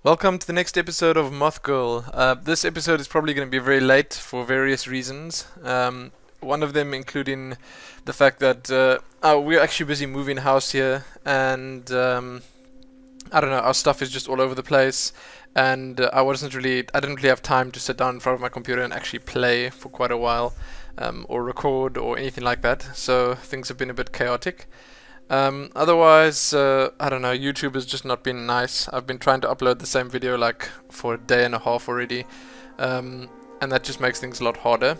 Welcome to the next episode of Mothgirl. This episode is probably going to be very late for various reasons. One of them including the fact that we're actually busy moving house here, and I don't know, our stuff is just all over the place, and I didn't really have time to sit down in front of my computer and actually play for quite a while, or record or anything like that. So things have been a bit chaotic. Otherwise, I don't know, YouTube has just not been nice. I've been trying to upload the same video like for a day and a half already, and that just makes things a lot harder.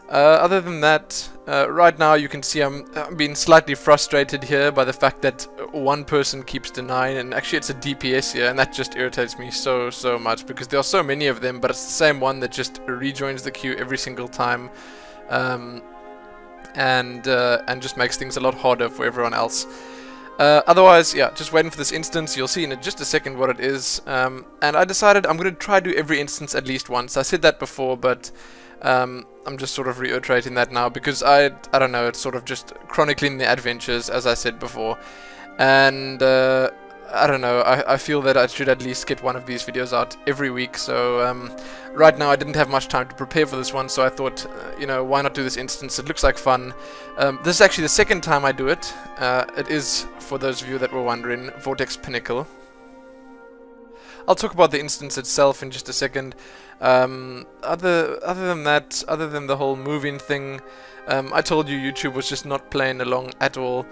Other than that, right now you can see I'm being slightly frustrated here by the fact that one person keeps denying, and actually it's a DPS here, and that just irritates me so much because there are so many of them, but it's the same one that just rejoins the queue every single time. And just makes things a lot harder for everyone else. Otherwise, yeah, just waiting for this instance. You'll see in just a second what it is. And I decided I'm going to try to do every instance at least once. I said that before, but I'm just sort of reiterating that now because I don't know, it's sort of just chronicling the adventures, as I said before. And I don't know, I feel that I should at least get one of these videos out every week. So right now I didn't have much time to prepare for this one, so I thought, you know, why not do this instance? It looks like fun. This is actually the second time I do it. It is, for those of you that were wondering, Vortex Pinacle. I'll talk about the instance itself in just a second. Other than that, other than the whole moving thing, I told you YouTube was just not playing along at all.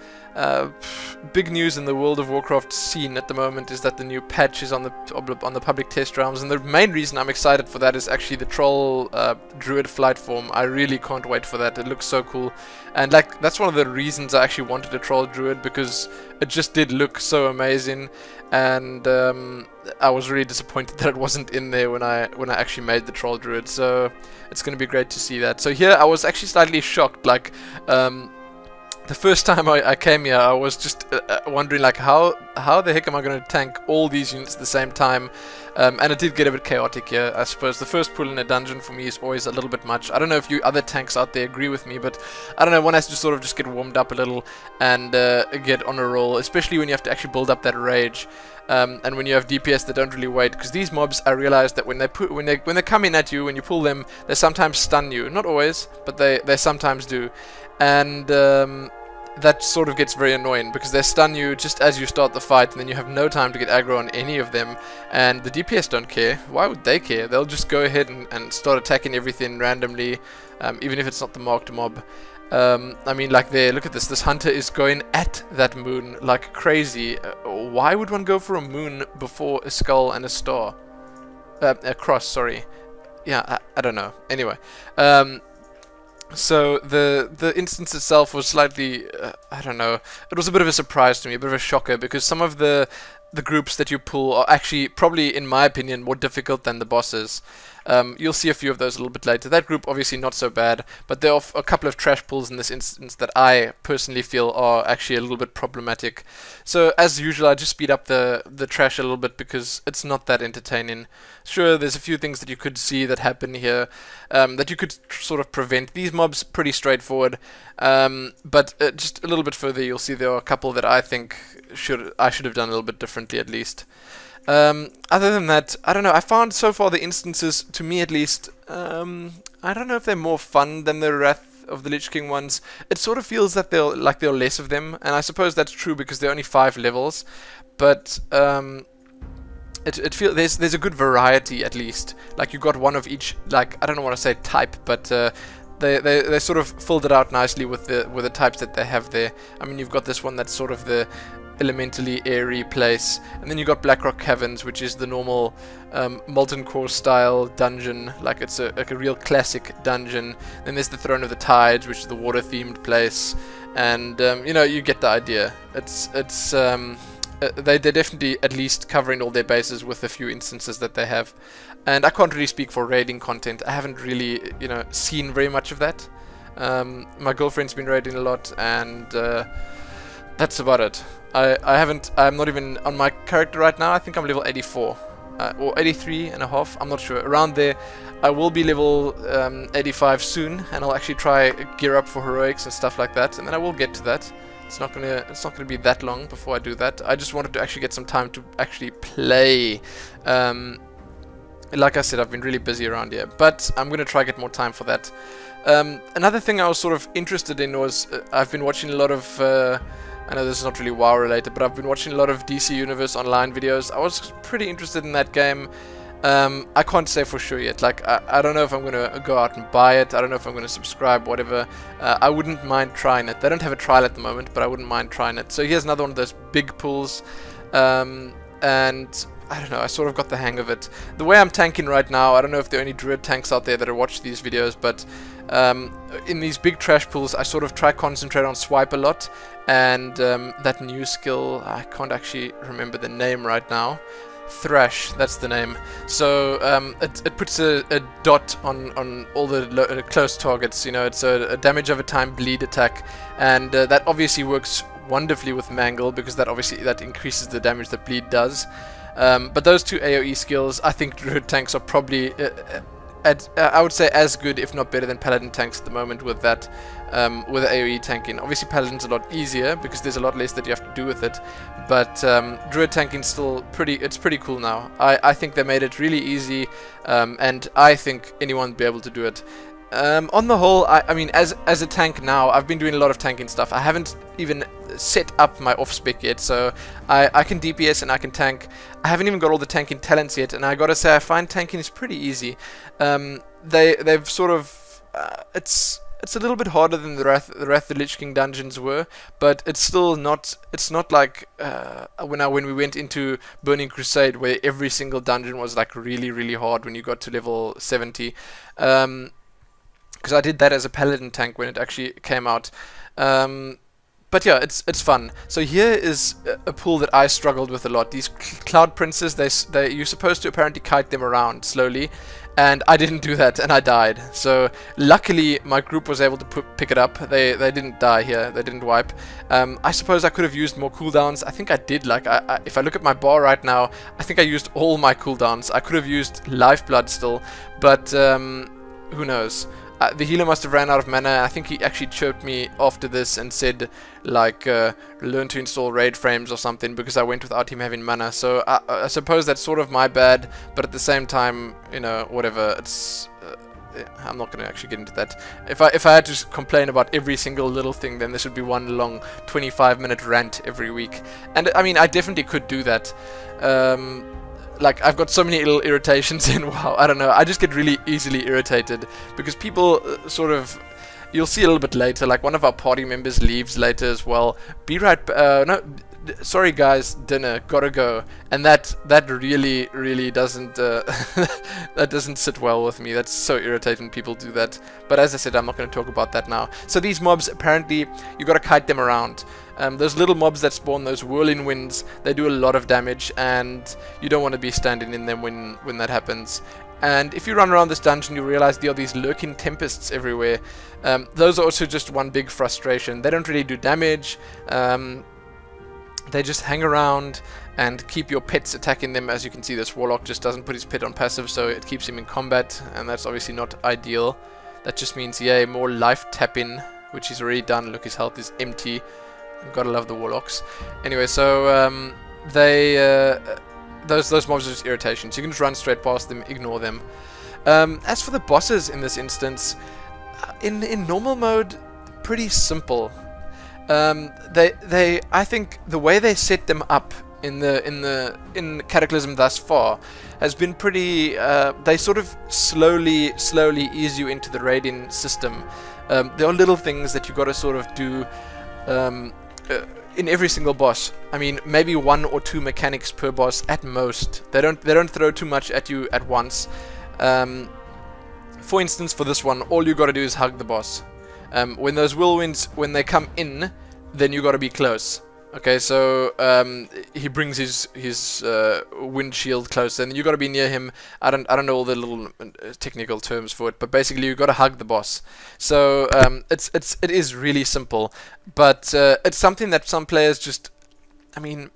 Big news in the World of Warcraft scene at the moment is that the new patch is on the public test realms, and the main reason I'm excited for that is actually the troll druid flight form. I really can't wait for that. It looks so cool, and like that's one of the reasons I actually wanted a troll druid, because it just did look so amazing, and I was really disappointed that it wasn't in there when I actually made the troll druid. So it's going to be great to see that. So here I was actually slightly shocked, like the first time I came here I was just wondering like how the heck am I going to tank all these units at the same time, and it did get a bit chaotic here. I suppose the first pull in a dungeon for me is always a little bit much. I don't know if you other tanks out there agree with me, but I don't know, one has to sort of just get warmed up a little and get on a roll, especially when you have to actually build up that rage. And when you have DPS that don't really wait, because these mobs, I realized that when they come in at you, when you pull them, they sometimes stun you. Not always, but they sometimes do, and that sort of gets very annoying because they stun you just as you start the fight, and then you have no time to get aggro on any of them. And the DPS don't care. Why would they care? They'll just go ahead and start attacking everything randomly, even if it's not the marked mob. I mean, like there, look at this. This hunter is going at that moon like crazy. Why would one go for a moon before a skull and a star? A cross, sorry. Yeah, I don't know. Anyway, so the instance itself was slightly, I don't know. It was a bit of a surprise to me, a bit of a shocker, because some of the groups that you pull are actually probably, in my opinion, more difficult than the bosses. You'll see a few of those a little bit later. That group obviously not so bad, but there are a couple of trash pulls in this instance that I personally feel are actually a little bit problematic. So as usual, I just speed up the trash a little bit because it's not that entertaining. Sure, there's a few things that you could see that happen here that you could sort of prevent. These mobs pretty straightforward, but just a little bit further you'll see there are a couple that I think I should have done a little bit differently at least. Other than that, I don't know, I found so far the instances, to me at least, I don't know if they're more fun than the Wrath of the Lich King ones. It sort of feels that there are less of them, and I suppose that's true because there are only 5 levels, but it feels there's a good variety at least. Like you got one of each, like I don't want to say type, but they sort of filled it out nicely with the types that they have there. I mean, you've got this one that's sort of the elementally airy place, and then you got Blackrock Caverns, which is the normal Molten Core style dungeon, like it's like a real classic dungeon. Then there's the Throne of the Tides, which is the water themed place, and you know, you get the idea. They're definitely at least covering all their bases with a few instances that they have. And I can't really speak for raiding content. I haven't really, you know, seen very much of that. My girlfriend's been raiding a lot, and that's about it. I'm not even on my character right now. I think I'm level 84 or 83 and a half. I'm not sure. Around there. I will be level 85 soon, and I'll actually try gear up for heroics and stuff like that, and then I will get to that. It's not gonna be that long before I do that. I just wanted to actually get some time to actually play. Like I said, I've been really busy around here, but I'm gonna try get more time for that. Another thing I was sort of interested in was I've been watching a lot of I know this is not really WoW related, but I've been watching a lot of DC Universe Online videos. I was pretty interested in that game. I can't say for sure yet. Like, I don't know if I'm gonna go out and buy it. I don't know if I'm gonna subscribe, whatever. I wouldn't mind trying it. They don't have a trial at the moment, but I wouldn't mind trying it. So here's another one of those big pools, and I don't know, I sort of got the hang of it. The way I'm tanking right now, I don't know if there are any druid tanks out there that watch these videos, but in these big trash pools, I sort of try concentrate on swipe a lot, and that new skill, I can't actually remember the name right now. Thrash, that's the name. So it puts a dot on all the close targets. You know, it's a damage over time bleed attack, and that obviously works wonderfully with Mangle, because that increases the damage that bleed does. But those two AoE skills, I think druid tanks are probably I would say as good, if not better, than paladin tanks at the moment with that, with AoE tanking. Obviously paladin's a lot easier because there's a lot less that you have to do with it, but druid tanking still it's pretty cool now. I think they made it really easy, and I think anyone would be able to do it. On the whole, I mean, as a tank now, I've been doing a lot of tanking stuff. I haven't even set up my off-spec yet, so I can DPS and I can tank. I haven't even got all the tanking talents yet, and I gotta say, I find tanking is pretty easy. They've sort of it's a little bit harder than the Wrath of the Lich King dungeons were, but it's still not. It's not like when we went into Burning Crusade, where every single dungeon was like really hard when you got to level 70. Because I did that as a paladin tank when it actually came out. But yeah, it's fun. So here is a pool that I struggled with a lot. These cloud princes, you're supposed to apparently kite them around slowly, and I didn't do that, and I died. So luckily my group was able to pick it up. They didn't die here. They didn't wipe. I suppose I could have used more cooldowns. I think I did. Like, if I look at my bar right now, I think I used all my cooldowns. I could have used lifeblood still, but who knows. The healer must have ran out of mana. I think he actually chirped me after this and said, like, learn to install raid frames or something, because I went without him having mana. So I suppose that's sort of my bad, but at the same time, you know, whatever. It's I'm not going to actually get into that. If I had to complain about every single little thing, then this would be one long 25-minute rant every week. And I mean, I definitely could do that. Like, I've got so many little irritations in WoW. I don't know, I just get really easily irritated because people sort of, you'll see a little bit later, like one of our party members leaves later as well. Be right, no, sorry guys, dinner, gotta go. And that really doesn't, that doesn't sit well with me. That's so irritating when people do that. But as I said, I'm not going to talk about that now. So these mobs, apparently, you gotta kite them around. Those little mobs that spawn, those whirling winds, they do a lot of damage, and you don't want to be standing in them when that happens. And if you run around this dungeon, you realize there are these lurking tempests everywhere. Those are also just one big frustration. They don't really do damage. They just hang around and keep your pets attacking them. As you can see, this warlock just doesn't put his pet on passive, so it keeps him in combat, and that's obviously not ideal. That just means, yay, more life tapping, which he's already done. Look, his health is empty. Gotta love the warlocks. Anyway, so those mobs are just irritations. You can just run straight past them, ignore them. As for the bosses in this instance, in normal mode, pretty simple. I think the way they set them up in Cataclysm thus far has been pretty. They sort of slowly ease you into the raiding system. There are little things that you got to sort of do. In every single boss. I mean, maybe 1 or 2 mechanics per boss at most. They don't throw too much at you at once. For instance, for this one, all you gotta do is hug the boss. When those whirlwinds, when they come in, then you gotta be close. Okay, so he brings his windshield closer, and you got to be near him. I don't know all the little technical terms for it, but basically you got to hug the boss. So it is really simple, but it's something that some players just, I mean,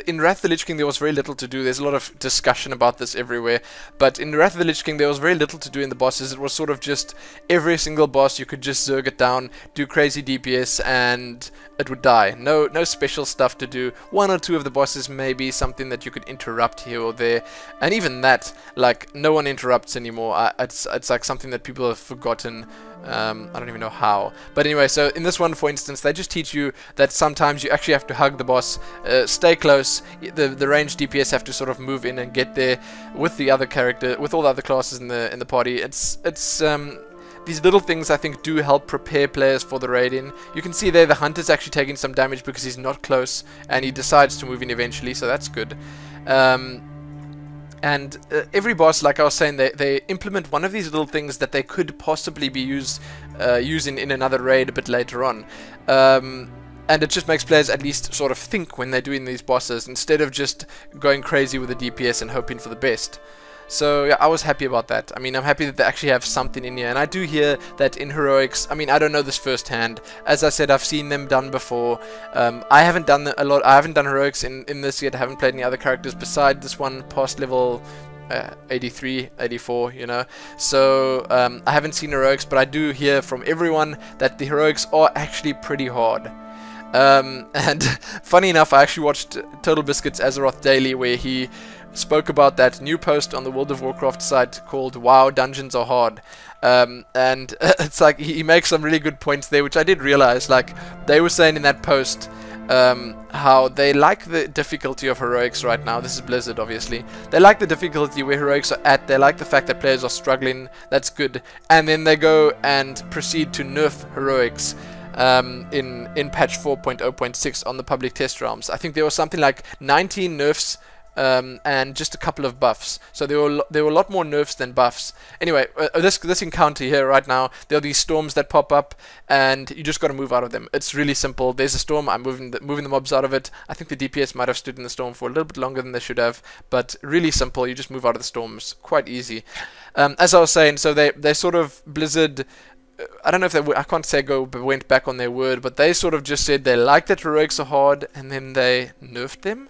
in Wrath of the Lich King there was very little to do. There's a lot of discussion about this everywhere, but in Wrath of the Lich King there was very little to do in the bosses. It was sort of just every single boss you could just zerg it down, do crazy DPS, and it would die. No special stuff to do. One or two of the bosses maybe something that you could interrupt here or there, and even that, like, no one interrupts anymore. It's like something that people have forgotten. I don't even know how. But anyway, so in this one, for instance, they just teach you that sometimes you actually have to hug the boss, stay close. The ranged DPS have to sort of move in and get there with the other character, with all the other classes in the party. It's these little things I think do help prepare players for the raid-in. You can see there the hunter's actually taking some damage because he's not close, and he decides to move in eventually, so that's good. And every boss, like I was saying, they implement one of these little things that they could possibly be using in another raid a bit later on. And it just makes players at least sort of think when they're doing these bosses, instead of just going crazy with the DPS and hoping for the best. So yeah, I was happy about that. I mean, I'm happy that they actually have something in here, and I do hear that in Heroics, I mean, I don't know this firsthand. As I said, I've seen them done before. I haven't done a lot. I haven't done Heroics in this yet. I haven't played any other characters beside this one past level 83, 84, you know. So I haven't seen Heroics, but I do hear from everyone that the Heroics are actually pretty hard. And funny enough, I actually watched Total Biscuit's Azeroth Daily, where he spoke about that new post on the World of Warcraft site called WoW Dungeons Are Hard. And it's like he makes some really good points there, which I did realize. Like, they were saying in that post how they like the difficulty of Heroics right now. This is Blizzard, obviously. They like the difficulty where Heroics are at. They like the fact that players are struggling. That's good. And then they go and proceed to nerf Heroics in patch 4.0.6 on the public test realms. I think there was something like 19 nerfs and just a couple of buffs. So there were a lot more nerfs than buffs. Anyway, this encounter here right now, there are these storms that pop up, and you just got to move out of them. It's really simple. There's a storm. I'm moving the mobs out of it. I think the DPS might have stood in the storm for a little bit longer than they should have, but really simple. You just move out of the storms. Quite easy. As I was saying, so they sort of, Blizzard, I don't know if they I can't say went back on their word, but they sort of just said they like that Heroics are hard, and then they nerfed them.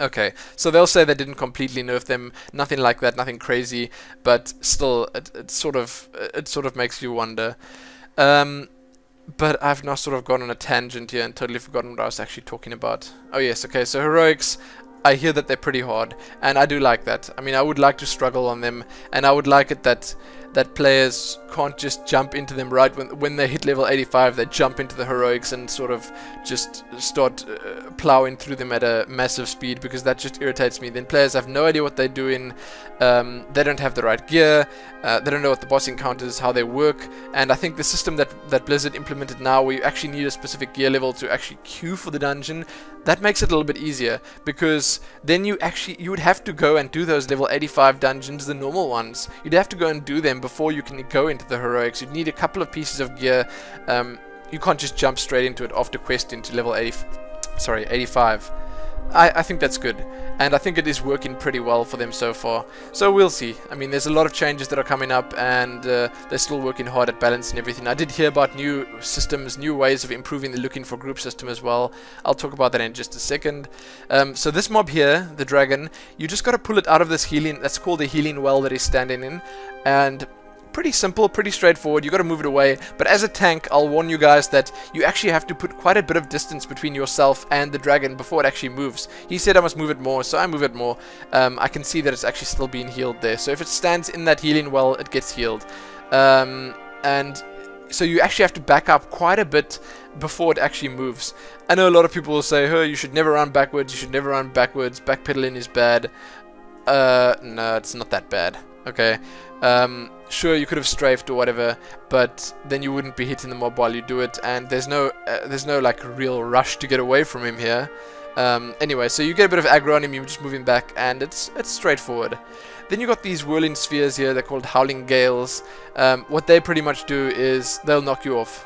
Okay, so they'll say they didn't completely nerf them, nothing like that, nothing crazy, but still, it sort of makes you wonder. But I've now sort of gone on a tangent here and totally forgotten what I was actually talking about. Oh yes, okay, so Heroics, I hear that they're pretty hard, and I do like that. I mean, I would like to struggle on them, and I would like it that players can't just jump into them right when they hit level 85. They jump into the Heroics and sort of just start plowing through them at a massive speed, because that just irritates me. Then players have no idea what they're doing. They don't have the right gear. They don't know what the boss encounters, how they work. And I think the system that Blizzard implemented now, where you actually need a specific gear level to actually queue for the dungeon, that makes it a little bit easier, because then you would have to go and do those level 85 dungeons, the normal ones. You'd have to go and do them before you can go into the Heroics. You'd need a couple of pieces of gear. You can't just jump straight into it after questing to level 85. I think that's good, and I think it is working pretty well for them so far. So we'll see. I mean, there's a lot of changes that are coming up, and they're still working hard at balance and everything. I did hear about new systems, new ways of improving the looking for group system as well. I'll talk about that in just a second. So this mob here, the dragon, you just got to pull it out of this healing, that's called the healing well that he's standing in, and pretty simple, pretty straightforward. You got to move it away. But as a tank, I'll warn you guys that you actually have to put quite a bit of distance between yourself and the dragon before it actually moves. He said I must move it more, so I move it more. I can see that it's actually still being healed there. So if it stands in that healing well, it gets healed. And so you actually have to back up quite a bit before it actually moves. I know a lot of people will say, "Hey, you should never run backwards. You should never run backwards. Backpedaling is bad." No, it's not that bad. Okay. Sure, you could have strafed or whatever, but then you wouldn't be hitting the mob while you do it, and there's no like real rush to get away from him here. Anyway, so you get a bit of aggro on him, you just move him back, and it's straightforward. Then you got these whirling spheres here. They're called Howling Gales. What they pretty much do is they'll knock you off.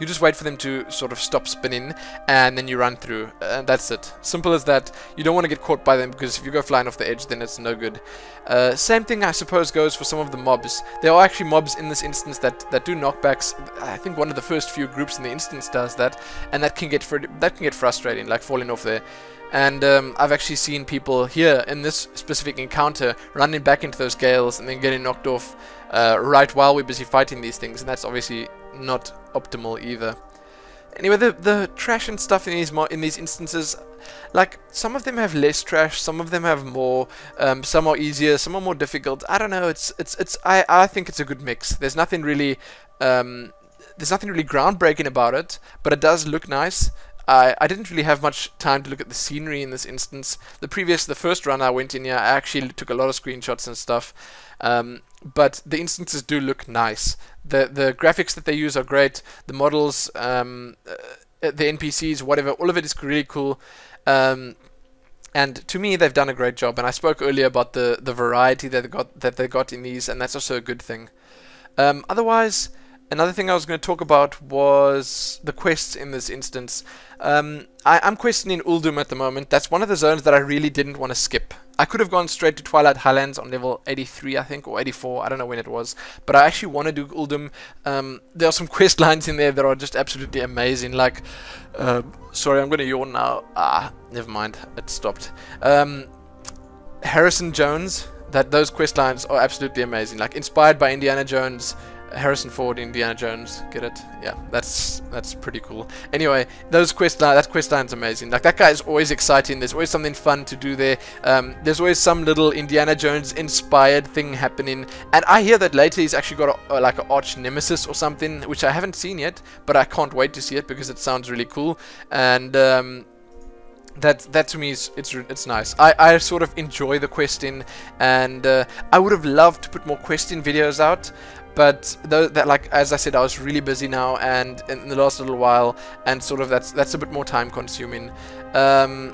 You just wait for them to sort of stop spinning, and then you run through. That's it. Simple as that. You don't want to get caught by them, because if you go flying off the edge, then it's no good. Same thing, I suppose, goes for some of the mobs. There are actually mobs in this instance that do knockbacks. I think one of the first few groups in the instance does that, and that can get frustrating, like falling off there. And I've actually seen people here in this specific encounter running back into those gales and then getting knocked off right while we're busy fighting these things, and that's obviously not optimal either. Anyway, the trash and stuff in these instances, like, some of them have less trash, some of them have more, some are easier, some are more difficult. I don't know. I think it's a good mix. There's nothing really groundbreaking about it, but it does look nice. I didn't really have much time to look at the scenery in this instance. The first run I went in here, I actually took a lot of screenshots and stuff. But the instances do look nice. The graphics that they use are great. The models, the NPCs, whatever, all of it is really cool. And to me, they've done a great job. And I spoke earlier about the variety that they got in these, and that's also a good thing. Otherwise, another thing I was going to talk about was the quests in this instance. I'm questing in Uldum at the moment. That's one of the zones that I really didn't want to skip. I could have gone straight to Twilight Highlands on level 83, I think, or 84. I don't know when it was. But I actually want to do Uldum. There are some quest lines in there that are just absolutely amazing. Like, sorry, I'm going to yawn now. Never mind. It stopped. Harrison Jones. Those quest lines are absolutely amazing. Like, inspired by Indiana Jones. Harrison Ford, Indiana Jones, get it? Yeah, that's pretty cool. Anyway, that quest line's amazing. Like, that guy is always exciting. There's always something fun to do there. There's always some little Indiana Jones inspired thing happening. And I hear that later he's actually got like an arch nemesis or something, which I haven't seen yet, but I can't wait to see it because it sounds really cool. And that to me it's nice. I sort of enjoy the questing, and I would have loved to put more questing videos out. But like, as I said, I was really busy now and in the last little while, and sort of that's a bit more time consuming. Other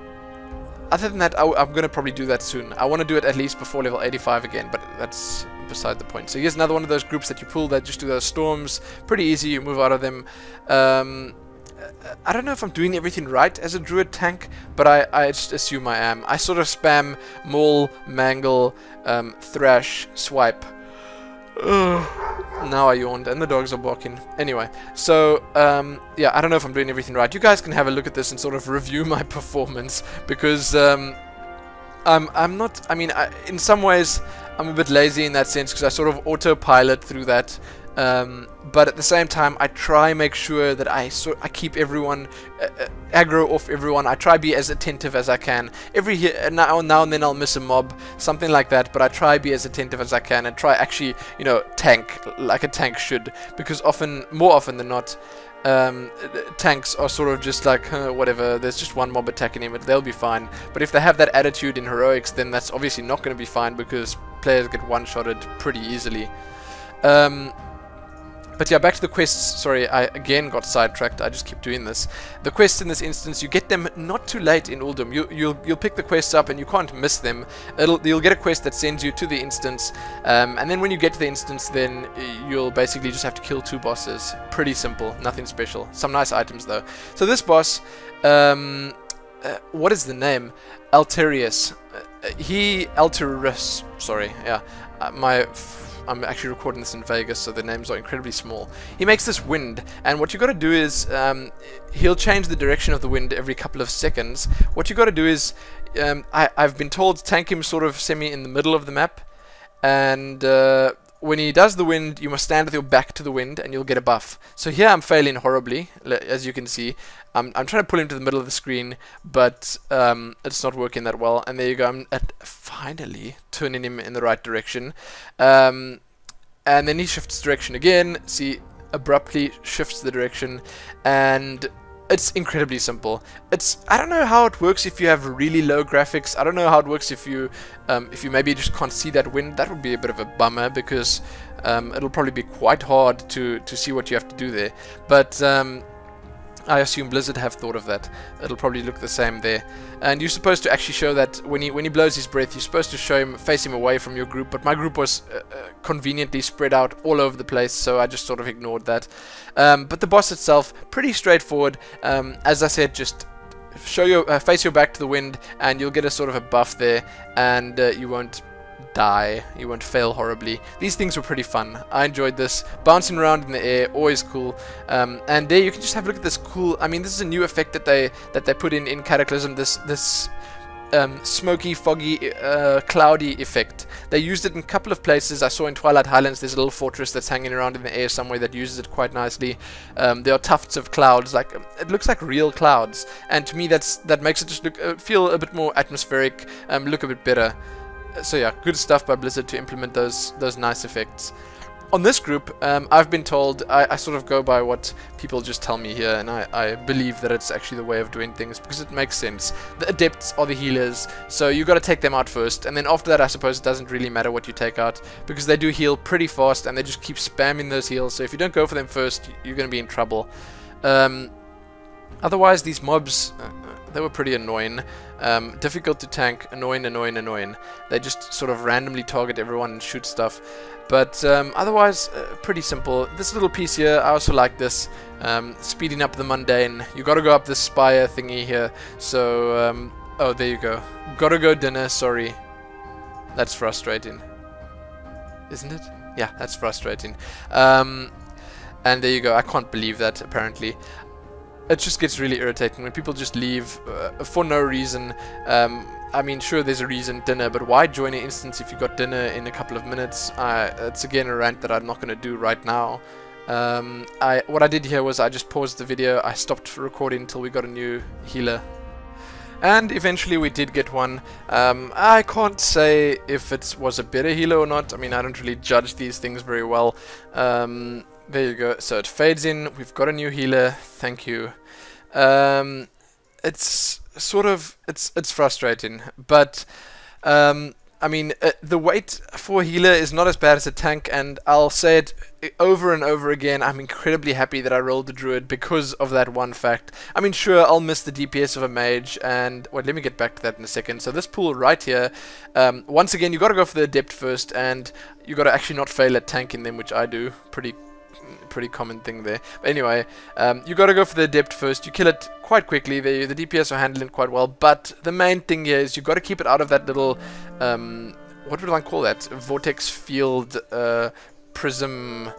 than that, I'm going to probably do that soon. I want to do it at least before level 85 again, but that's beside the point. So here's another one of those groups that you pull that just do those storms. Pretty easy, you move out of them. I don't know if I'm doing everything right as a druid tank, but I just assume I am. I sort of spam maul, mangle, thrash, swipe. Now I yawned and the dogs are barking. Anyway, so yeah, I don't know if I'm doing everything right. You guys can have a look at this and sort of review my performance, because I'm not. I mean, in some ways I'm a bit lazy in that sense, because I sort of autopilot through that. But at the same time, I try make sure that I keep everyone aggro off everyone. I try be as attentive as I can. Now and then I'll miss a mob, something like that. But I try be as attentive as I can and try actually, tank like a tank should. Because more often than not, tanks are sort of just like whatever. There's just one mob attacking him, they'll be fine. But if they have that attitude in heroics, then that's obviously not going to be fine, because players get one-shotted pretty easily. But yeah, back to the quests. Sorry, I again got sidetracked. I just keep doing this. The quests in this instance, you get them not too late in Uldum. You'll pick the quests up and you can't miss them. You'll get a quest that sends you to the instance, and then when you get to the instance, then you'll basically just have to kill 2 bosses. Pretty simple, nothing special. Some nice items though. So this boss, what is the name? Alterius. Alterius. Sorry, yeah. I'm actually recording this in Vegas, so the names are incredibly small. He makes this wind, and what you got to do is he'll change the direction of the wind every couple of seconds. What you got to do is I've been told tank him sort of semi in the middle of the map, and when he does the wind, you must stand with your back to the wind, and you'll get a buff. So here I'm failing horribly, as you can see. I'm trying to pull him to the middle of the screen, but it's not working that well. And there you go. I'm finally turning him in the right direction. And then he shifts direction again. See, abruptly shifts the direction, and it's incredibly simple. I don't know how it works if you have really low graphics. I don't know how it works if you maybe just can't see that wind. That would be a bit of a bummer, because it'll probably be quite hard to see what you have to do there. But I assume Blizzard have thought of that. It'll probably look the same there. And you're supposed to actually show that when he blows his breath, you're supposed to show him, face him away from your group. But my group was conveniently spread out all over the place, so I just sort of ignored that. But the boss itself, pretty straightforward. As I said, just show your face your back to the wind, and you'll get a sort of a buff there, and you won't die, you won't fail horribly. These things were pretty fun. I enjoyed this. Bouncing around in the air, always cool. And there you can just have a look at this cool, I mean, this is a new effect that they put in Cataclysm, this smoky, foggy, cloudy effect. They used it in a couple of places. I saw in Twilight Highlands there's a little fortress that's hanging around in the air somewhere that uses it quite nicely. There are tufts of clouds, like it looks like real clouds, and to me that makes it just look feel a bit more atmospheric, look a bit better. So yeah, good stuff by Blizzard to implement those nice effects. On this group, I've been told, I sort of go by what people just tell me here, and I believe that it's actually the way of doing things, because it makes sense. The Adepts are the healers, so you got to take them out first, and then after that I suppose it doesn't really matter what you take out, because they do heal pretty fast, and they just keep spamming those heals, so if you don't go for them first, you're going to be in trouble. Otherwise, these mobs, they were pretty annoying. Difficult to tank, annoying. They just sort of randomly target everyone and shoot stuff. But otherwise, pretty simple. This little piece here, I also like this. Speeding up the mundane. You gotta go up this spire thingy here. So, oh, there you go. Gotta go dinner, sorry. That's frustrating. Isn't it? Yeah, that's frustrating. And there you go. I can't believe that, apparently. It just gets really irritating when people just leave for no reason. I mean, sure, there's a reason, dinner, but why join an instance if you got dinner in a couple of minutes? It's again a rant that I'm not going to do right now. What I did here was I just paused the video. I stopped recording until we got a new healer. And eventually we did get one. I can't say if it was a better healer or not. I mean, I don't really judge these things very well. There you go. So it fades in. We've got a new healer. Thank you. It's sort of it's frustrating, but I mean the wait for a healer is not as bad as a tank, and I'll say it over and over again. I'm incredibly happy that I rolled the druid because of that one fact. I mean, sure, I'll miss the DPS of a mage, and wait, let me get back to that in a second. So this pool right here, once again, you got to go for the adept first, and you got to actually not fail at tanking them, which I do. Pretty common thing there. But anyway, you got to go for the adept first. You kill it quite quickly. The DPS are handling it quite well. But the main thing here is you got to keep it out of that little what would I call that? Vortex field prism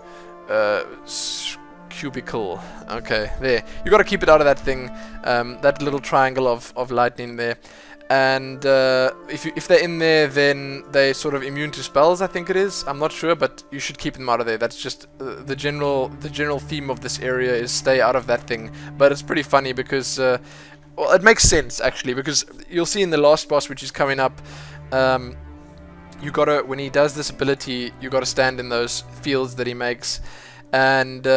cubicle. Okay, there. You got to keep it out of that thing. That little triangle of lightning there. And if they're in there, then they're sort of immune to spells, I think it is. I'm not sure, but you should keep them out of there. That's just the general theme of this area is stay out of that thing. But it's pretty funny because, well, it makes sense actually, because you'll see in the last boss, which is coming up, you gotta, when he does this ability, you gotta stand in those fields that he makes, and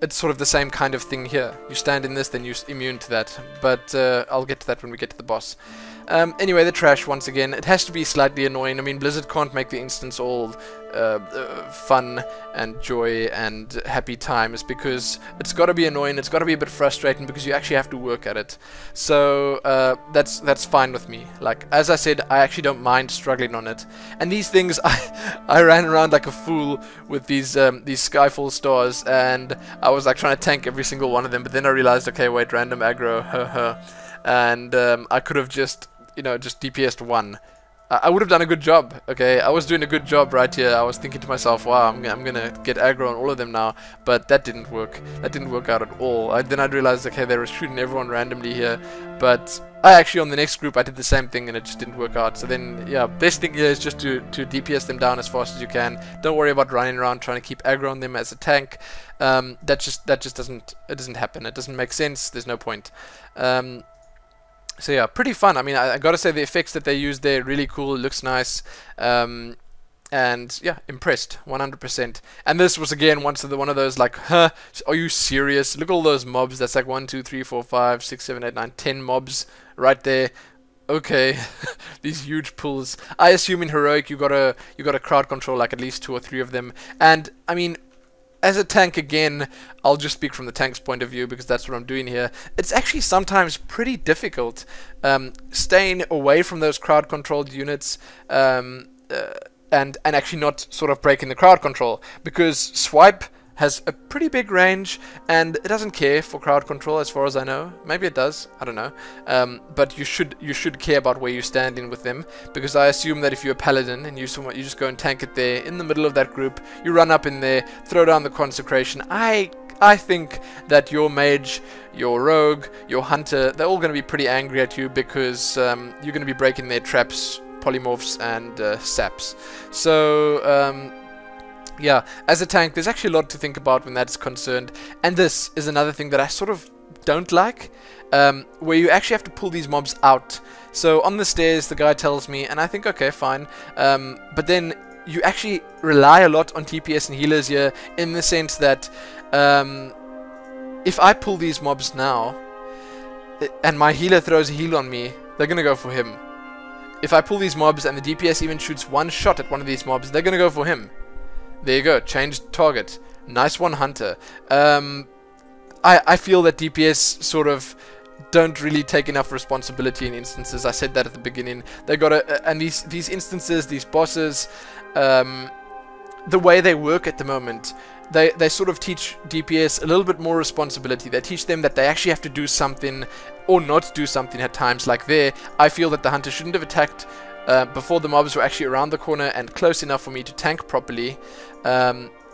it's sort of the same kind of thing here. You stand in this, then you're immune to that. But I'll get to that when we get to the boss. Anyway, the trash, once again, it has to be slightly annoying. I mean, Blizzard can't make the instance all fun and joy and happy times, because it's got to be annoying, it's got to be a bit frustrating, because you actually have to work at it. So that's fine with me. Like, as I said, I actually don't mind struggling on it. And these things, I ran around like a fool with these Skyfall stars, and I was like trying to tank every single one of them, but then I realized, okay, wait, random aggro, and I could have just, you know, just DPS'd one. I would have done a good job, okay? I was doing a good job right here. I was thinking to myself, wow, I'm gonna get aggro on all of them now, but that didn't work. That didn't work out at all. Then I realized, okay, they were shooting everyone randomly here, but I actually, on the next group, I did the same thing, and it just didn't work out. So then, yeah, best thing here is just to DPS them down as fast as you can. Don't worry about running around trying to keep aggro on them as a tank. That just doesn't happen. It doesn't make sense. There's no point. So yeah, pretty fun. I mean, I gotta say the effects that they used there, really cool, looks nice, and yeah, impressed, 100%. And this was again one of those like, huh, are you serious? Look at all those mobs. That's like 1, 2, 3, 4, 5, 6, 7, 8, 9, 10 mobs right there. Okay, these huge pools. I assume in heroic you gotta crowd control like at least 2 or 3 of them. And I mean, as a tank, again, I'll just speak from the tank's point of view because that's what I'm doing here. It's actually sometimes pretty difficult staying away from those crowd-controlled units and actually not sort of breaking the crowd control, because Swipe has a pretty big range and it doesn't care for crowd control as far as I know. Maybe it does, I don't know. But you should care about where you stand in with them, because I assume that if you're a paladin and you just go and tank it there in the middle of that group, you run up in there, throw down the consecration. I think that your mage, your rogue, your hunter, they're all going to be pretty angry at you, because you're going to be breaking their traps, polymorphs and saps. So yeah, as a tank, there's actually a lot to think about when that's concerned. And this is another thing that I sort of don't like, where you actually have to pull these mobs out. So on the stairs, the guy tells me, and I think, okay, fine. But then you actually rely a lot on TPS and healers here, in the sense that if I pull these mobs now, and my healer throws a heal on me, they're going to go for him. If I pull these mobs and the DPS even shoots one shot at one of these mobs, they're going to go for him. There you go, changed target. Nice one, Hunter. I feel that DPS sort of don't really take enough responsibility in instances. I said that at the beginning. They got and these instances, these bosses, the way they work at the moment, they sort of teach DPS a little bit more responsibility. They teach them that they actually have to do something or not do something at times. Like there, I feel that the Hunter shouldn't have attacked before the mobs were actually around the corner and close enough for me to tank properly.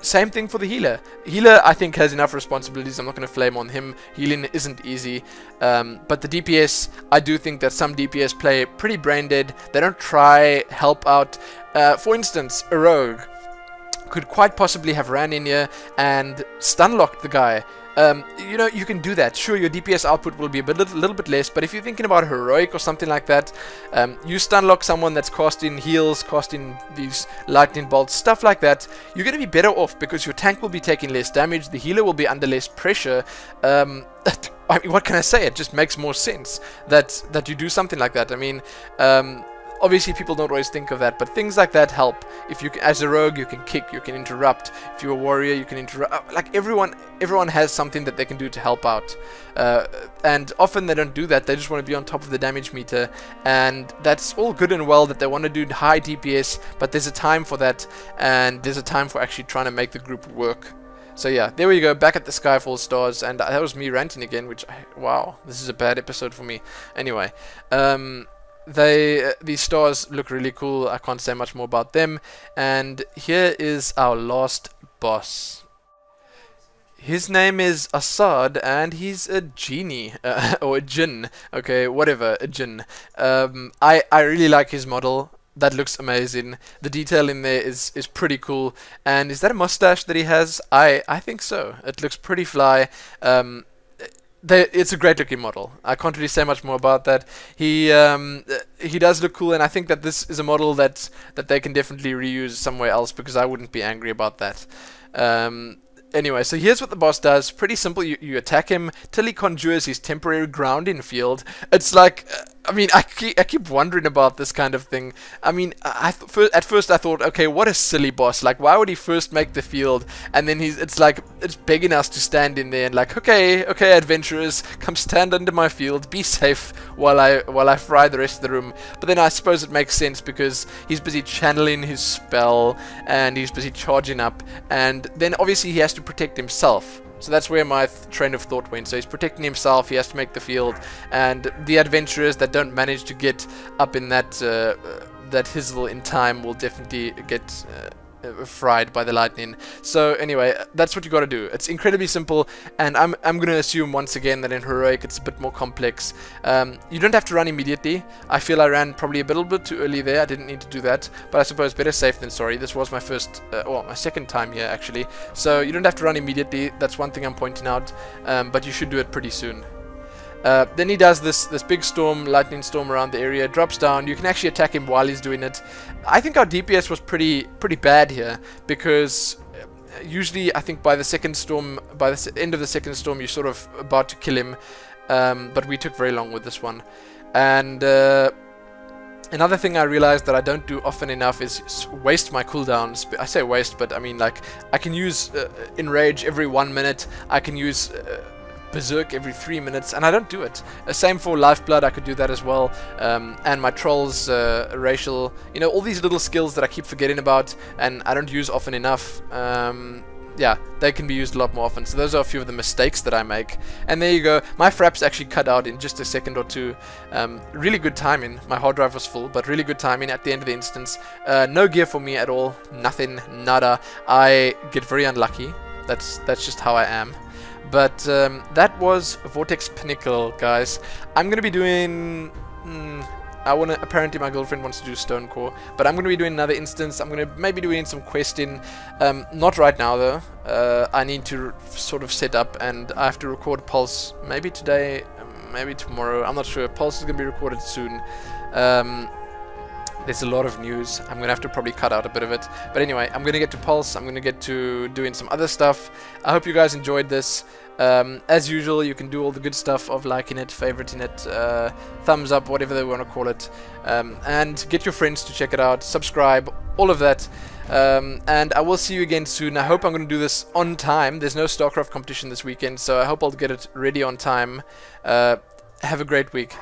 Same thing for the healer. Healer, I think, has enough responsibilities. I'm not going to flame on him. Healing isn't easy. But the DPS, I do think that some DPS play pretty brain dead. They don't try help out. For instance, a rogue could quite possibly have ran in here and stun locked the guy. You know, you can do that. Sure, your DPS output will be a little bit less, but if you're thinking about heroic or something like that, you stun lock someone that's casting heals, casting these lightning bolts, stuff like that, you're going to be better off, because your tank will be taking less damage, the healer will be under less pressure. I mean, what can I say? It just makes more sense that you do something like that. I mean, obviously people don't always think of that, but things like that help. If you, as a rogue, you can kick, you can interrupt. If you're a warrior, you can interrupt. Like everyone has something that they can do to help out. And often they don't do that. They just want to be on top of the damage meter. And that's all good and well that they want to do high DPS, but there's a time for that, and there's a time for actually trying to make the group work. So yeah, there we go, back at the Skyfall stars, and that was me ranting again, which, wow, this is a bad episode for me. Anyway, these stars look really cool. I can't say much more about them. And here is our last boss. His name is Assad, and he's a genie, or a jinn. Okay, whatever, a jinn. I really like his model. That looks amazing. The detail in there is pretty cool. And is that a mustache that he has? I think so. It looks pretty fly. It's a great looking model. I can't really say much more about that. He does look cool, and I think that this is a model that they can definitely reuse somewhere else, because I wouldn't be angry about that. Anyway, so here's what the boss does. Pretty simple. You attack him till he conjures his temporary grounding field. It's like, I mean, I keep wondering about this kind of thing. I mean, at first I thought, okay, what a silly boss. Like, why would he first make the field, and then it's begging us to stand in there and like, okay, adventurers, come stand under my field, be safe while I fry the rest of the room. But then I suppose it makes sense, because he's busy channeling his spell and he's busy charging up, and then obviously he has to protect himself. So that's where my train of thought went. So he's protecting himself, he has to make the field, and the adventurers that don't manage to get up in that hizzle in time will definitely get fried by the lightning. So anyway, that's what you got to do. It's incredibly simple, and I'm going to assume once again that in heroic it's a bit more complex. You don't have to run immediately. I feel I ran probably a little bit too early there. I didn't need to do that, but I suppose better safe than sorry. This was my first, well, my second time here actually. So you don't have to run immediately. That's one thing I'm pointing out, but you should do it pretty soon. Then he does this big storm, lightning storm around the area, drops down. You can actually attack him while he's doing it. I think our DPS was pretty bad here, because usually I think by the second storm, by the end of the second storm, you're sort of about to kill him. But we took very long with this one, and Another thing I realized that I don't do often enough is waste my cooldowns. I say waste, but I mean like I can use Enrage every 1 minute. I can use Berserk every 3 minutes, and I don't do it. Same for Lifeblood, I could do that as well. And my Trolls, Racial, you know, all these little skills that I keep forgetting about and I don't use often enough. Yeah, they can be used a lot more often. So those are a few of the mistakes that I make. And there you go. My fraps actually cut out in just a second or two. Really good timing. My hard drive was full, but really good timing at the end of the instance. No gear for me at all. Nothing. Nada. I get very unlucky. That's just how I am. But that was Vortex Pinacle, guys. I'm going to be doing... apparently my girlfriend wants to do Stone Core, but I'm going to be doing another instance. I'm going to maybe doing some questing. Not right now though. I need to sort of set up, and I have to record Pulse maybe today, maybe tomorrow. I'm not sure. Pulse is going to be recorded soon. There's a lot of news. I'm going to have to probably cut out a bit of it. But anyway, I'm going to get to Pulse. I'm going to get to doing some other stuff. I hope you guys enjoyed this. As usual, you can do all the good stuff of liking it, favoriting it, thumbs up, whatever they want to call it. And get your friends to check it out. Subscribe, all of that. And I will see you again soon. I hope I'm going to do this on time. There's no StarCraft competition this weekend, so I hope I'll get it ready on time. Have a great week.